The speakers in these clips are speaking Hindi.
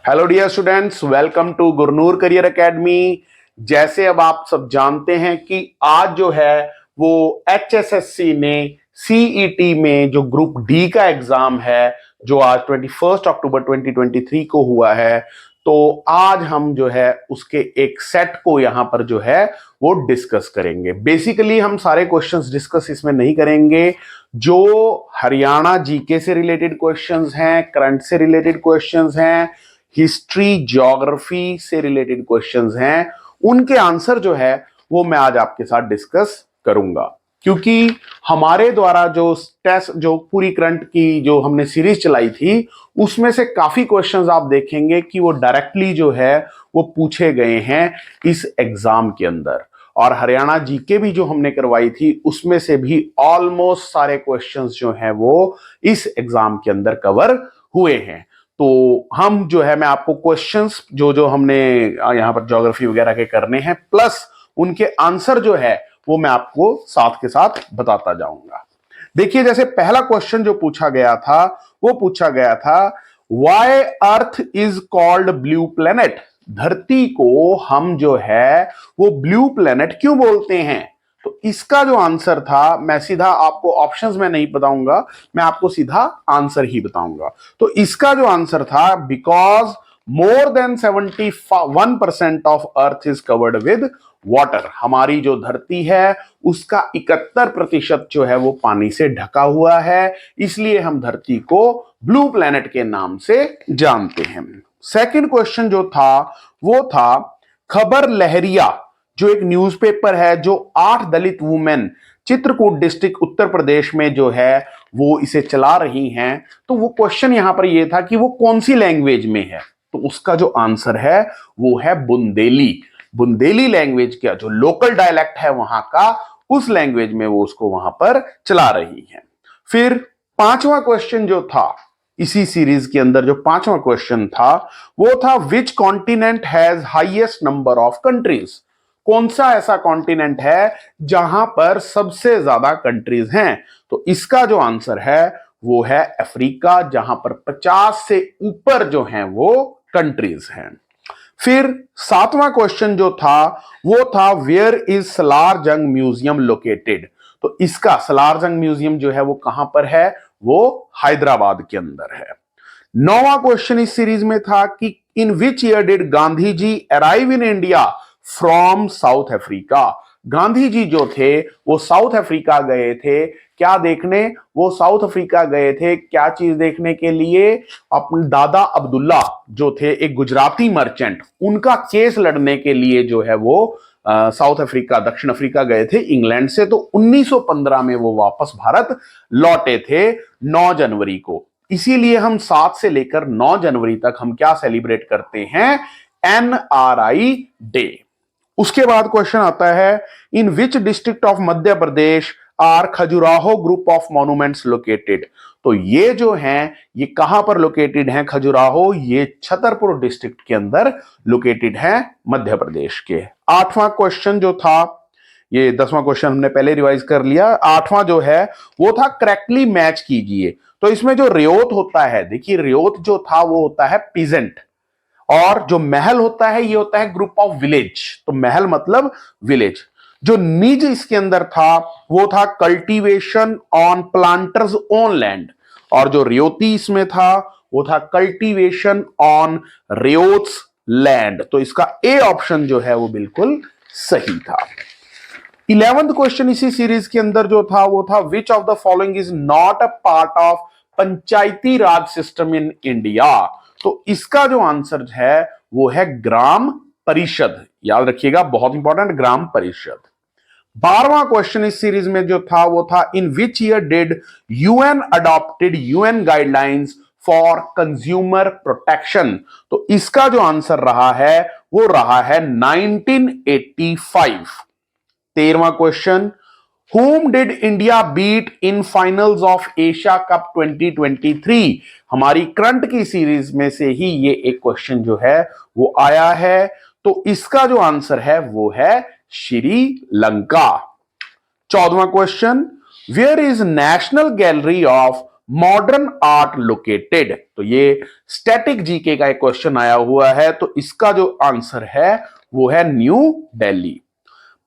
Hello dear students, welcome to Gurnoor career academy. जैसे अब आप सब जानते हैं कि आज जो है वो एचएसएससी ने सीईटी में जो ग्रुप डी का एग्जाम है जो आज 21 अक्टूबर 2023 को हुआ है, तो आज हम जो है उसके एक सेट को यहां पर जो है वो डिस्कस करेंगे। बेसिकली हम सारे क्वेश्चंस डिस्कस इसमें नहीं करेंगे। जो हरियाणा जीके से रिलेटेड क्वेश्चंस हैं, करंट से रिलेटेड क्वेश्चंस हैं, हिस्ट्री ज्योग्राफी से रिलेटेड क्वेश्चंस हैं, उनके आंसर जो है वो मैं आज आपके साथ डिस्कस करूंगा। क्योंकि हमारे द्वारा जो टेस्ट, जो पूरी करंट की जो हमने सीरीज चलाई थी, उसमें से काफी क्वेश्चंस आप देखेंगे कि वो डायरेक्टली जो है वो पूछे गए हैं इस एग्जाम के अंदर। और हरियाणा जीके भी जो हमने करवाई थी उसमें से भी ऑलमोस्ट सारे क्वेश्चंस जो हैं वो इस एग्जाम के अंदर कवर हुए हैं। तो हम जो है, मैं आपको क्वेश्चंस जो जो हमने यहां पर ज्योग्राफी वगैरह के करने हैं, प्लस उनके आंसर जो है वो मैं आपको साथ के साथ बताता जाऊंगा। देखिए, जैसे पहला क्वेश्चन जो पूछा गया था वो पूछा गया था, why earth is called blue planet. धरती को हम जो है वो ब्लू प्लेनेट क्यों बोलते हैं? तो इसका जो आंसर था, मैं सीधा आपको ऑप्शंस में नहीं बताऊंगा, मैं आपको सीधा आंसर ही बताऊंगा। तो इसका जो आंसर था, because more than 71% of earth is covered with water. हमारी जो धरती है उसका 71% जो है वो पानी से ढका हुआ है, इसलिए हम धरती को ब्लू प्लेनेट के नाम से जानते हैं। सेकंड क्वेश्चन जो था वो था, खबर लहरिया जो एक न्यूज़पेपर है, जो 8 दलित वुमेन चित्रकूट डिस्ट्रिक्ट उत्तर प्रदेश में जो है वो इसे चला रही हैं, तो वो क्वेश्चन यहां पर ये था कि वो कौन सी लैंग्वेज में है। तो उसका जो आंसर है वो है बुंदेली। बुंदेली लैंग्वेज का जो लोकल डायलेक्ट है वहां का, उस लैंग्वेज में वो उसको वहां पर चला रही है। फिर पांचवा क्वेश्चन जो था इसी सीरीज के अंदर, जो पांचवा क्वेश्चन था वो था, which continent has highest number of countries. कौन सा ऐसा कॉन्टिनेंट है जहां पर सबसे ज्यादा कंट्रीज हैं? तो इसका जो आंसर है वो है अफ्रीका, जहां पर 50 से ऊपर जो हैं वो कंट्रीज हैं। फिर सातवां क्वेश्चन जो था वो था, वेयर इज सलार जंग म्यूजियम लोकेटेड। तो इसका सलार जंग म्यूजियम जो है वो कहां पर है? वो हैदराबाद के अंदर है। नौवां क्वेश्चन इस सीरीज में था कि in which year did Gandhi ji arrive in India from South Africa. Gandhi ji जो थे वो साउथ अफ्रीका गए थे, क्या देखने? वो साउथ अफ्रीका गए थे क्या चीज देखने के लिए? अपने दादा अब्दुल्ला जो थे एक गुजराती मर्चेंट, उनका केस लड़ने के लिए जो है वो साउथ अफ्रीका, दक्षिण अफ्रीका गए थे इंग्लैंड से। तो 1915 में वो वापस भारत लौटे थे 9 जनवरी को। इसीलिए हम 7 से लेकर 9 जनवरी तक हम क्या सेलिब्रेट करते हैं? NRI day. उसके बाद क्वेश्चन आता है, in which district of Madhya Pradesh are Khajuraho group of monuments located. तो ये जो हैं ये कहां पर लोकेटेड हैं? खजुराहो, ये छतरपुर डिस्ट्रिक्ट के अंदर लोकेटेड है मध्य प्रदेश के। आठवां क्वेश्चन जो था, ये 10वां क्वेश्चन हमने पहले रिवाइज कर लिया। आठवां जो है वो था, करेक्टली मैच कीजिए। तो इसमें जो रियोत होता है, देखिए रियोत जो था वो होता है पीजेंट, और जो महल होता है ये होता है ग्रुप ऑफ विलेज। तो महल मतलब विलेज। जो निज इसके अंदर था वो था cultivation on planters own land, और जो रियोती इसमें था वो था कल्टीवेशन ऑन रियोट्स लैंड। तो इसका ए ऑप्शन जो है वो बिल्कुल सही था। 11वां क्वेश्चन इसी सीरीज के अंदर जो था वो था, which of the following is not a part of Panchayati Raj system in India. तो इसका जो आंसर है वो है ग्राम परिषद। याद रखिएगा, बहुत इंपॉर्टेंट, ग्राम परिषद। 12वां क्वेश्चन इस सीरीज में जो था वो था, in which year did UN adopted UN guidelines for consumer protection. तो इसका जो आंसर रहा है वो रहा है 1985। 13वां question, Whom did India beat in finals of Asia Cup 2023? हमारी करंट की सीरीज में से ही ये एक क्वेश्चन जो है वो आया है। तो इसका जो आंसर है वो है श्रीलंका। 14वां question, where is national gallery of modern art located? तो ये स्टैटिक जीके का एक क्वेश्चन आया हुआ है, तो इसका जो आंसर है वो है न्यू दिल्ली।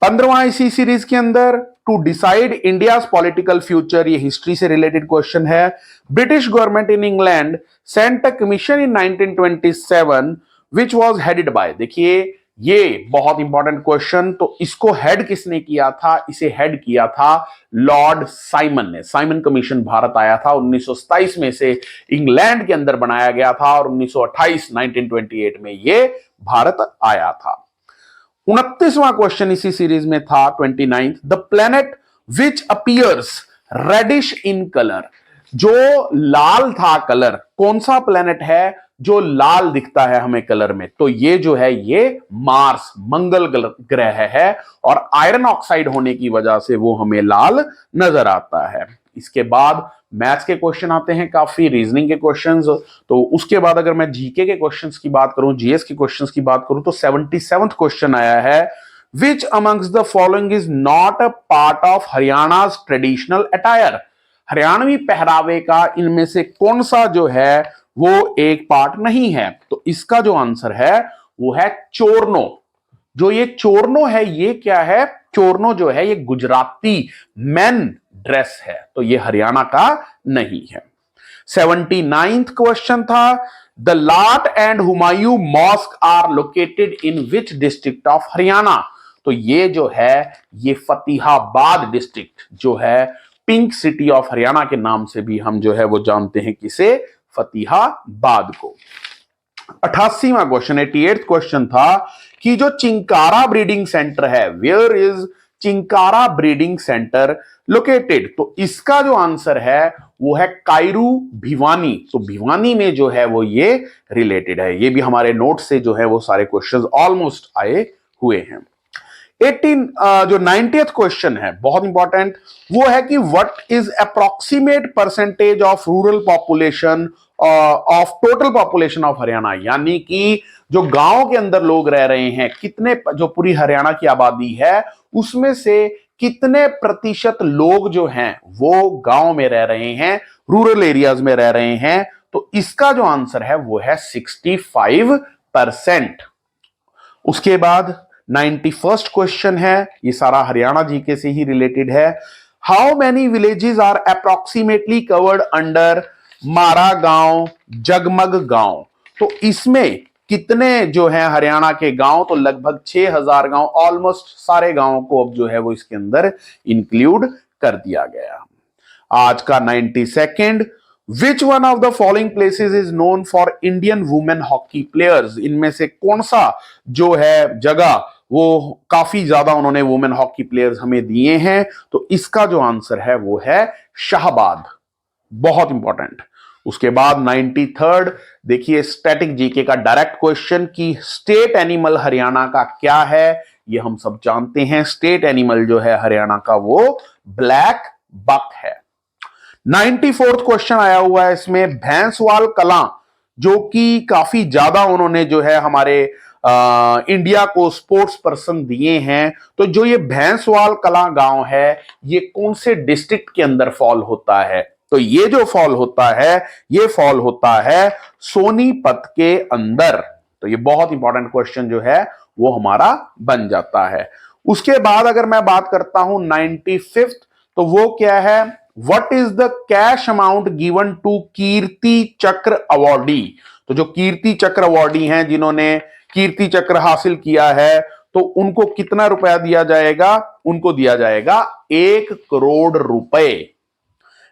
15वां इसी सीरीज के अंदर, to decide India political future, ये हिस्ट्री से रिलेटेड क्वेश्चन है। British government in England sent a commission in 1927 which was headed by. देखिए ये बहुत इंपॉर्टेंट क्वेश्चन, तो इसको हेड किसने किया था? इसे हेड किया था लॉर्ड साइमन ने। साइमन कमीशन भारत आया था 1927 में, से इंग्लैंड के अंदर बनाया गया था, और 1928 1928 में ये भारत आया था। 29वां क्वेश्चन इसी सीरीज में था, 29th, the planet which appears reddish in colour. जो लाल था कलर, कौन सा प्लेनेट है जो लाल दिखता है हमें कलर में? तो ये जो है ये मार्स, मंगल ग्रह है, और आयरन ऑक्साइड होने की वजह से वो हमें लाल नजर आता है। इसके बाद मैथ्स के क्वेश्चन आते हैं, काफी रीजनिंग के क्वेश्चंस। तो उसके बाद अगर मैं जीके के क्वेश्चंस की बात करूं, जीएस के क्वेश्चंस की बात करूं, तो 77th क्वेश्चन आया है, which amongst the following is not a part of Haryana traditional attire. Haryanvi पहरावे का इनमें से कौन सा जो है वो एक पार्ट नहीं है? तो इसका जो आंसर है वो है चोरनो। जो ये चोरनो है ये क्या है? चोरनो जो है ये गुजराती मेन ड्रेस है, तो ये हरियाणा का नहीं है। 79th क्वेश्चन था, the Lat and Humayun mosque are located in which district of Haryana. तो ये जो है ये फतेहाबाद डिस्ट्रिक्ट जो है, पिंक सिटी ऑफ हरियाणा के नाम से भी हम जो है वो जानते हैं किसे? फतेहाबाद को। 88वां क्वेश्चन, 88th क्वेश्चन था कि जो चिंकारा ब्रीडिंग सेंटर है, where is chinkara breeding centre located? तो इसका जो आंसर है वो है कायरू भिवानी। तो भिवानी में जो है वो ये रिलेटेड है। ये भी हमारे नोट से जो है वो सारे क्वेश्चंस ऑलमोस्ट आए हुए हैं। 90th क्वेश्चन है बहुत इंपॉर्टेंट, वो है कि what is approximate percentage of rural population of total population of Haryana. यानी कि जो गांव के अंदर लोग रह रहे हैं, कितने, जो पूरी हरियाणा की आबादी है उसमें से कितने प्रतिशत लोग जो हैं वो गांव में रह रहे हैं, रूरल एरियाज में रह रहे हैं? तो इसका जो आंसर है वो है 65%। उसके बाद 91st क्वेश्चन है, ये सारा हरियाणा जीके से ही रिलेटेड है। How many villages are approximately covered under Mhara Gaon जगमग गांव? तो इसमें कितने जो है हरियाणा के गांव? तो लगभग 6000 गांव, ऑलमोस्ट सारे गांवों को अब जो है वो इसके अंदर इंक्लूड कर दिया गया। आज का 92nd, which one of the following places is known for Indian women hockey players? इनमें से कौन सा जो है जगह वो काफी ज्यादा उन्होंने वुमेन हॉकी प्लेयर्स हमें दिए हैं? तो इसका जो आंसर है वो है शाहबाद। बहुत इंपॉर्टेंट। उसके बाद 93rd, देखिए स्टैटिक जीके का डायरेक्ट क्वेश्चन की स्टेट एनिमल हरियाणा का क्या है? ये हम सब जानते हैं, स्टेट एनिमल जो है हरियाणा का वो ब्लैक बक है। 94th क्वेश्चन आया हुआ है इसमें, भैंसवाल कलां, जो कि काफी ज्यादा उन्होंने जो है हमारे इंडिया को स्पोर्ट्स पर्सन दिए हैं। तो जो ये भैंसवाल कलां गांव है ये कौन से डिस्ट्रिक्ट के अंदर फॉल होता है? तो ये जो फॉल होता है ये फॉल होता है सोनीपत के अंदर। तो ये बहुत इंपॉर्टेंट क्वेश्चन जो है वो हमारा बन जाता है। उसके बाद अगर मैं बात करता हूं 95th, तो वो क्या है, what is the cash amount given to Kirti Chakra awardee? तो जो कीर्ति चक्र अवॉर्डी हैं, जिन्होंने कीर्ति चक्र हासिल किया है, तो उनको कितना रुपया दिया जाएगा? उनको दिया जाएगा 1 करोड़ रुपए।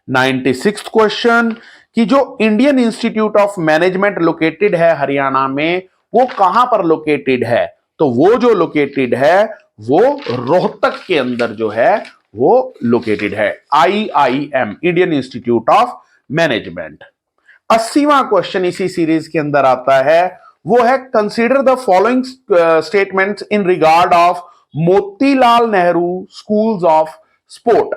96th क्वेश्चन कि जो Indian Institute of management located है हरियाणा में, वो कहां पर लोकेटेड है? तो वो जो लोकेटेड है वो रोहतक के अंदर जो है वो लोकेटेड है, IIM, Indian Institute of Management. 80वां क्वेश्चन इसी सीरीज के अंदर आता है, वो है consider the following statements in regard of Motilal Nehru schools of sport.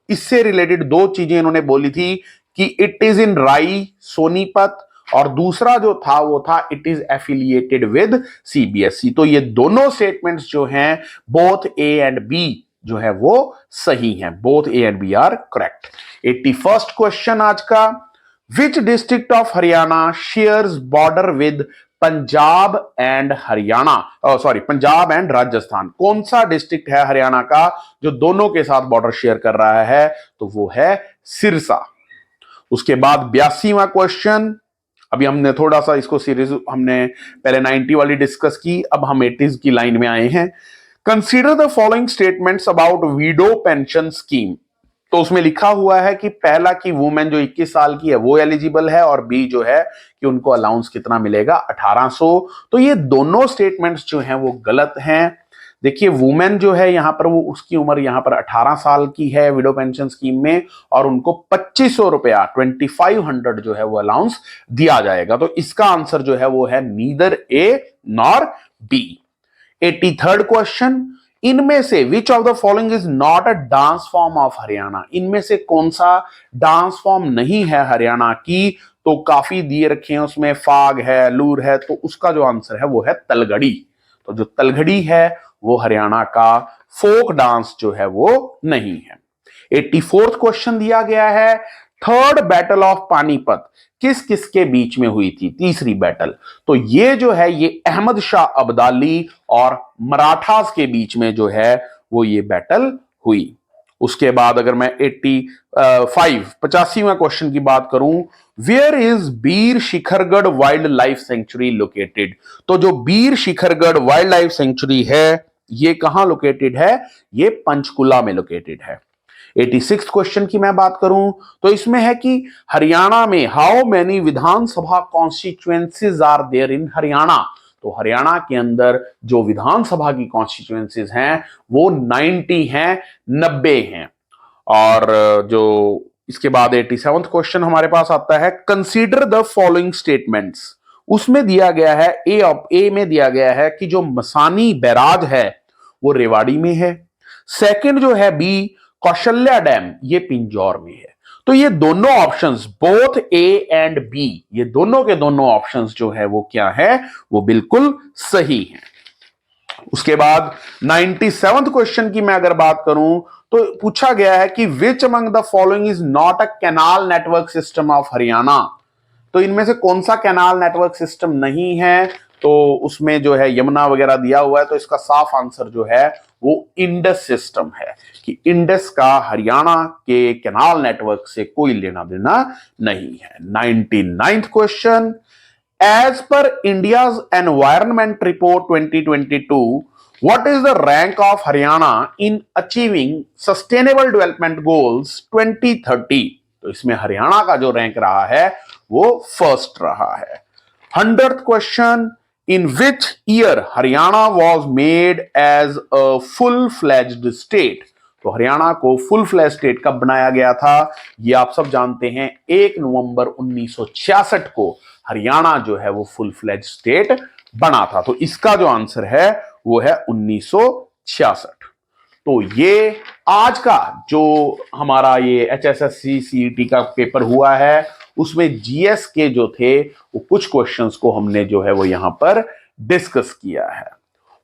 इससे रिलेटेड दो चीजें इन्होंने बोली थी कि इट इज इन राई सोनीपत, और दूसरा जो था वो था it is affiliated with CBSE। तो ये दोनों स्टेटमेंट्स जो हैं बोथ A एंड B जो है वो सही है। Both A and B are correct. 81st question आज का, which district of Haryana shares border with Punjab and Haryana, sorry Punjab and Rajasthan. कौन सा डिस्ट्रिक्ट है हरियाणा का जो दोनों के साथ बॉर्डर शेयर कर रहा है? तो वो है सिरसा। उसके बाद 82वां क्वेश्चन, अभी हमने थोड़ा सा इसको सीरीज हमने पहले 90 वाली डिस्कस की, अब हम 80s की लाइन में आए हैं। Consider the following statements about window pension scheme. तो उसमें लिखा हुआ है कि पहला कि वुमेन जो 21 साल की है वो एलिजिबल है, और बी जो है कि उनको अलाउंस कितना मिलेगा, 1800। तो ये दोनों स्टेटमेंट्स जो हैं वो गलत हैं। देखिए वुमेन जो है यहां पर वो उसकी उम्र यहां पर 18 साल की है विडो पेंशन स्कीम में, और उनको 2500 रुपया 2500 जो है वो अलाउंस दिया जाएगा। तो इसका आंसर जो है वो है neither A nor be. 83rd question, इनमें से which of the following is not a dance form of Haryana. इनमें से कौन सा डांस फॉर्म नहीं है हरियाणा की? तो काफी दिए रखे हैं उसमें, फाग है, लूर है, तो उसका जो आंसर है वो है तलगड़ी। तो जो तलगड़ी है वो हरियाणा का फोक डांस जो है वो नहीं है। 84th क्वेश्चन दिया गया है, थर्ड बैटल ऑफ पानीपत किस किस के बीच में हुई थी? तीसरी बैटल। तो ये जो है ये अहमद शाह अब्दाली और मराठास के बीच में जो है वो ये बैटल हुई। उसके बाद अगर मैं 85वां क्वेश्चन की बात करूं, where is Bir Shikhargarh wildlife sanctuary located? तो जो Bir Shikhargarh wildlife sanctuary है ये कहां लोकेटेड है? ये पंचकुला में लोकेटेड है। 86th क्वेश्चन की मैं बात करूं तो इसमें है कि हरियाणा में how many Vidhan Sabha constituencies are there in Haryana? तो हरियाणा के अंदर जो विधानसभा की कॉन्स्टिट्यूएंसीज हैं वो 90 हैं, 90 हैं। और जो इसके बाद 87th क्वेश्चन हमारे पास आता है, कंसीडर द फॉलोइंग स्टेटमेंट्स। उसमें दिया गया है ए में दिया गया है कि जो मसानी बैराज है वो रेवाड़ी में है। सेकंड जो है बी कौशल्या डैम, ये पिंजौर में है। तो ये दोनों options both A and B, ये दोनों के दोनों ऑप्शंस जो है वो क्या है? वो बिल्कुल सही है। उसके बाद 97th क्वेश्चन की मैं अगर बात करूं तो पूछा गया है कि which among the following is not a canal network system of Haryana? तो इनमें से कौन सा कैनाल नेटवर्क सिस्टम नहीं है? तो उसमें जो है यमुना वगैरह दिया हुआ है, तो इसका साफ आंसर जो है वो इंडस सिस्टम है, कि इंडस का हरियाणा के कैनाल नेटवर्क से कोई लेना देना नहीं है। 99th question, as per India's environment report 2022, what is the rank of Haryana in achieving sustainable development goals 2030? तो इसमें हरियाणा का जो रैंक रहा है वो फर्स्ट रहा है। 100th question, in which year Haryana was made as a full fledged state? तो हरियाणा को फुल फ्लैज स्टेट कब बनाया गया था? ये आप सब जानते हैं, 1 नवंबर 1966 को हरियाणा जो है वो फुल फ्लैज स्टेट बना था। तो इसका जो आंसर है वो है 1966। तो ये आज का जो हमारा ये HSSC CET का पेपर हुआ है उसमें जीएस के जो थे वो कुछ क्वेश्चंस को हमने जो है वो यहां पर डिस्कस किया है।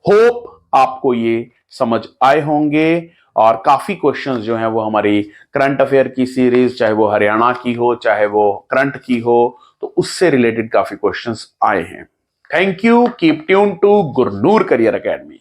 होप आपको ये समझ आए होंगे, और काफी क्वेश्चंस जो हैं वो हमारी करंट अफेयर की सीरीज, चाहे वो हरियाणा की हो चाहे वो करंट की हो, तो उससे रिलेटेड काफी क्वेश्चंस आए हैं। Thank you, keep tune to Gurnoor career academy.